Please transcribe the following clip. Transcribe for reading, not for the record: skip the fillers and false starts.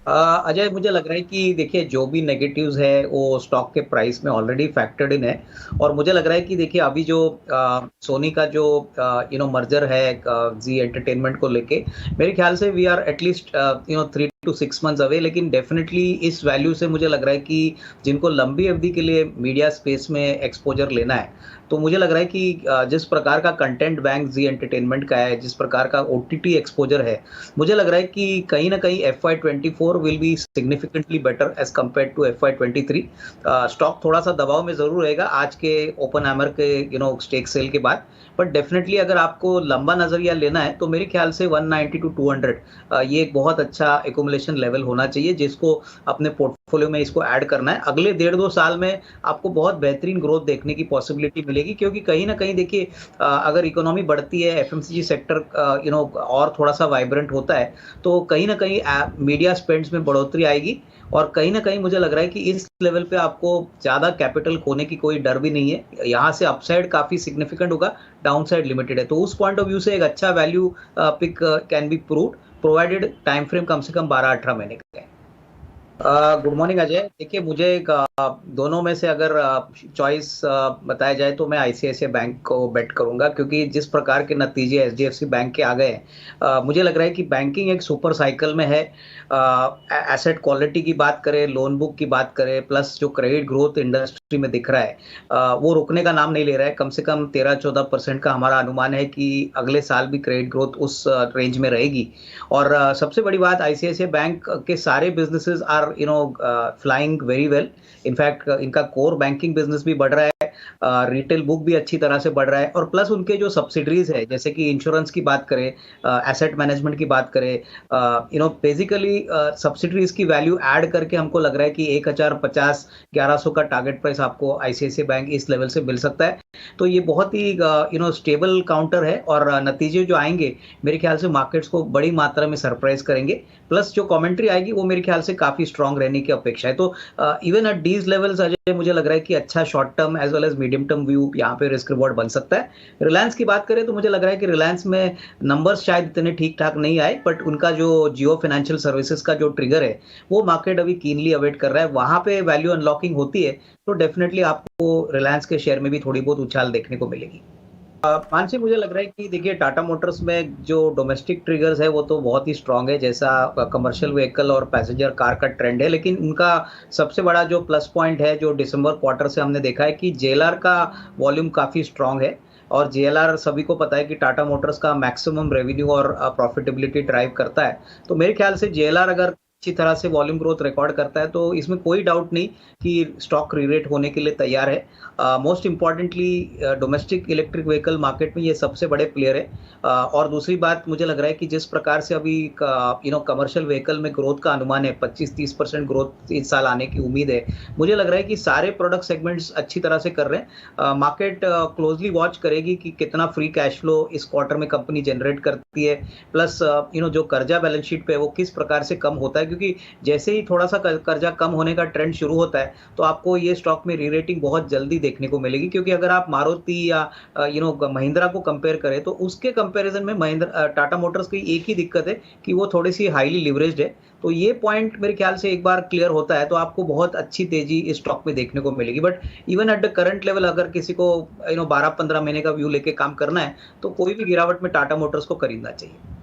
अजय, मुझे लग रहा है कि देखिए जो भी नेगेटिव्स है वो स्टॉक के प्राइस में ऑलरेडी फैक्टर्ड इन है। और मुझे लग रहा है कि देखिए अभी जो सोनी का जो मर्जर है जी एंटरटेनमेंट को लेके, मेरे ख्याल से वी आर एटलीस्ट 3 to 6 months अवे। लेकिन डेफिनेटली इस वैल्यू से मुझे लग रहा है कि जिनको लंबी अवधि के लिए मीडिया स्पेस में एक्सपोजर लेना है, तो मुझे लग रहा है कि जिस प्रकार का कंटेंट बैंक जी एंटरटेनमेंट का है, जिस प्रकार का ओटीटी एक्सपोजर है, मुझे लग रहा है कि कहीं ना कहीं FY24 will be significantly better as compared to FY23। Stock थोड़ा सा दबाव में जरूर रहेगा आज के ओपन हैमर के स्टेक सेल के बाद। बट डेफिनेटली अगर आपको लंबा नजरिया लेना है तो मेरे ख्याल से 190 टू 200 ये एक बहुत अच्छा एकुमुलेशन लेवल होना चाहिए, जिसको अपने पोर्टफोलियो में इसको ऐड करना है। अगले 1.5-2 साल में आपको बहुत बेहतरीन ग्रोथ देखने की पॉसिबिलिटी मिलेगी, क्योंकि कहीं ना कहीं देखिए अगर इकोनॉमी बढ़ती है, एफएमसीजी सेक्टर और थोड़ा सा वाइब्रेंट होता है, तो कहीं ना कहीं मीडिया स्पेंड्स में बढ़ोतरी आएगी। और कहीं ना कहीं मुझे लग रहा है कि इस लेवल पे आपको ज्यादा कैपिटल खोने की कोई डर भी नहीं है। यहाँ से अपसाइड काफी सिग्निफिकेंट होगा, डाउनसाइड लिमिटेड है। तो उस पॉइंट ऑफ व्यू से एक अच्छा value pick can be proved, provided time frame कम से कम 12-18 महीने का है। Good morning Ajay. देखिए मुझे दोनों में से अगर चॉइस बताया जाए तो मैं आईसीआईसीआई बैंक को बेट करूंगा, क्योंकि जिस प्रकार के नतीजे एचडीएफसी बैंक के आ गए हैं, मुझे लग रहा है कि बैंकिंग एक सुपर साइकिल में है। एसेट क्वालिटी की बात करें, लोन बुक की बात करें, प्लस जो क्रेडिट ग्रोथ इंडस्ट्री में दिख रहा है वो रुकने का नाम नहीं ले रहा है। कम से कम 13-14% का हमारा अनुमान है कि अगले साल भी क्रेडिट ग्रोथ उस रेंज में रहेगी। और सबसे बड़ी बात, आईसीआईसीआई बैंक के सारे businesses are flying very well. In fact इनका कोर बैंकिंग बिजनेस भी बढ़ रहा है, रिटेल बुक भी अच्छी तरह से बढ़ रहा है, और प्लस उनके जो सब्सिडरीज है, जैसे कि इंश्योरेंस की बात करें, एसेट मैनेजमेंट की बात करें, बेसिकली सब्सिडरीज की वैल्यू ऐड करके हमको लग रहा है कि 1050-1100 का टारगेट प्राइस आपको आईसीआईसीआई बैंक इस लेवल से मिल सकता है। तो ये बहुत ही स्टेबल काउंटर है, और नतीजे जो आएंगे मेरे ख्याल से मार्केट्स को बड़ी मात्रा में सरप्राइज करेंगे। प्लस जो कमेंट्री आएगी वो मेरे ख्याल से काफी स्ट्रांग रहने की अपेक्षा है। तो even at these levels Ajay, मुझे लग रहा है कि अच्छा short term as well as medium term view यहाँ पे रिस्क रिवॉर्ड बन सकता है। रिलायंस की बात करें तो मुझे लग रहा है कि रिलायंस में नंबर्स शायद इतने ठीक ठाक नहीं आए, बट उनका जो जियो फाइनेंशियल सर्विसेज का जो ट्रिगर है वो मार्केट अभी कीनली अवेट कर रहा है। वहां पे वैल्यू अनलॉकिंग होती है तो डेफिनेटली आपको रिलायंस के शेयर में भी थोड़ी बहुत उछाल देखने को मिलेगी। मानसी, मुझे लग रहा है कि देखिए टाटा मोटर्स में जो डोमेस्टिक ट्रिगर्स है वो तो बहुत ही स्ट्रांग है, जैसा कमर्शियल व्हीकल और पैसेंजर कार का ट्रेंड है। लेकिन उनका सबसे बड़ा जो प्लस पॉइंट है, जो दिसंबर क्वार्टर से हमने देखा है कि जेएलआर का वॉल्यूम काफी स्ट्रांग है। और जेएलआर सभी को पता है कि टाटा मोटर्स का मैक्सिमम रेवेन्यू और प्रॉफिटेबिलिटी ड्राइव करता है। तो मेरे ख्याल से जेएलआर अगर अच्छी तरह से वॉल्यूम ग्रोथ रिकॉर्ड करता है तो इसमें कोई डाउट नहीं कि स्टॉक रीरेट होने के लिए तैयार है। Most importantly domestic electric vehicle market में ये सबसे बड़े प्लेयर है। और दूसरी बात, मुझे लग रहा है कि जिस प्रकार से अभी कमर्शियल व्हीकल में ग्रोथ का अनुमान है, 25-30% ग्रोथ इस साल आने की उम्मीद है। मुझे लग रहा है कि सारे प्रोडक्ट सेगमेंट्स अच्छी तरह से कर रहे हैं। मार्केट क्लोजली वॉच करेगी कि कितना फ्री कैश फ्लो इस क्वार्टर में कंपनी जनरेट करती है, प्लस जो कर्जा बैलेंस शीट पे है वो किस प्रकार से कम होता है, क्योंकि जैसे ही थोड़ा सा कर्जा कम होने का ट्रेंड शुरू होता है तो आपको ये स्टॉक में रीरेटिंग बहुत जल्दी देखने को मिलेगी। क्योंकि अगर आप मारुति या महिंद्रा को कंपेयर करें तो उसके कंपैरिजन में महिंद्रा टाटा मोटर्स की एक ही दिक्कत है कि वो थोड़ी सी हाईली लिवरेज्ड है। तो ये पॉइंट मेरे ख्याल से एक बार क्लियर होता है तो आपको बहुत अच्छी तेजी इस स्टॉक में देखने को मिलेगी। But even at the current level अगर किसी को 12-15 महीने का व्यू लेके काम करना है तो कोई भी गिरावट में टाटा मोटर्स को खरीदना चाहिए।